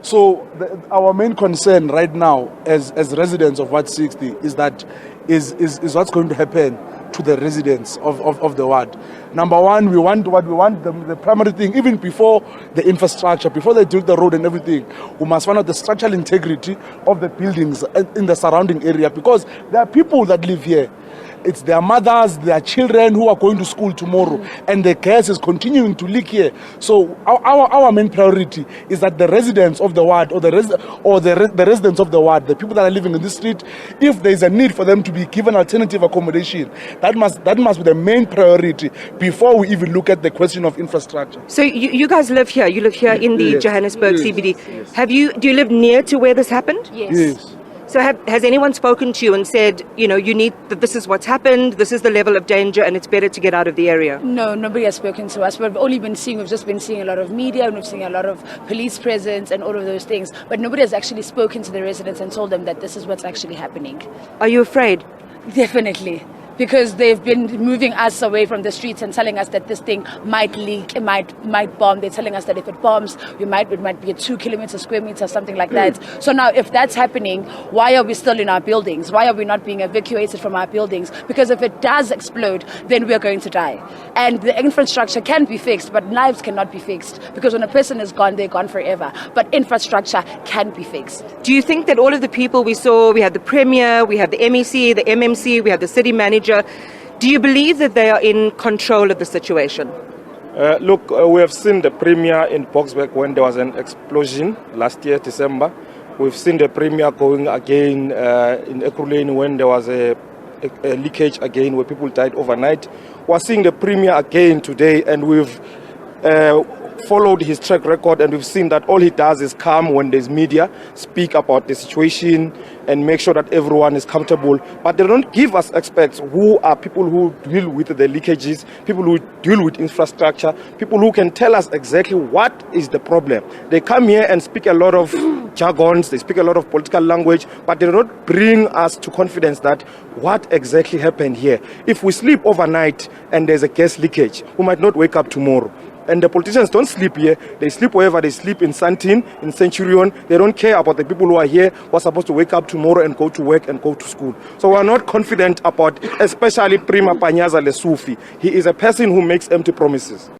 So our main concern right now as residents of Ward 60 is what's going to happen to the residents of the ward. Number one, the primary thing, even before the infrastructure, before they do the road and everything, we must find out the structural integrity of the buildings in the surrounding area, because there are people that live here. It's their mothers, their children who are going to school tomorrow, and the gas is continuing to leak here. So our main priority is that the residents of the ward, or the residents of the ward, the people that are living in the street, if there is a need for them to be given alternative accommodation, that must be the main priority before we even look at the question of infrastructure. So you guys live here. You live here in the Johannesburg CBD. Yes. Do you live near to where this happened? Yes. So has anyone spoken to you and said, this is what's happened, this is the level of danger, and it's better to get out of the area? No, nobody has spoken to us. We've just been seeing a lot of media, and we've seen a lot of police presence and all of those things. But nobody has actually spoken to the residents and told them that this is what's actually happening. Are you afraid? Definitely. Because they've been moving us away from the streets and telling us that this thing might leak, it might bomb. They're telling us that if it bombs, it might be a 2 square meters, something like that. So now, if that's happening, why are we still in our buildings? Why are we not being evacuated from our buildings? Because if it does explode, then we are going to die. And the infrastructure can be fixed, but lives cannot be fixed. Because when a person is gone, they're gone forever. But infrastructure can be fixed. Do you think that all of the people we saw, we had the Premier, we have the MEC, the MMC, we have the city manager, do you believe that they are in control of the situation? Look, we have seen the Premier in Boksburg when there was an explosion last year, December. We've seen the Premier going again in Ekurhuleni when there was a leakage again where people died overnight. We're seeing the Premier again today, and we've followed his track record, and we've seen that all he does is come when there's media, speak about the situation and make sure that everyone is comfortable. But they don't give us experts who are people who deal with the leakages, people who deal with infrastructure, people who can tell us exactly what is the problem. They come here and speak a lot of jargons, they speak a lot of political language, but they do not bring us to confidence that what exactly happened here. If we sleep overnight and there's a gas leakage, we might not wake up tomorrow. And the politicians don't sleep here. They sleep wherever they sleep, in Sandton, in Centurion. They don't care about the people who are here, who are supposed to wake up tomorrow and go to work and go to school. So we are not confident about, especially Prima Panyaza Lesufi. He is a person who makes empty promises.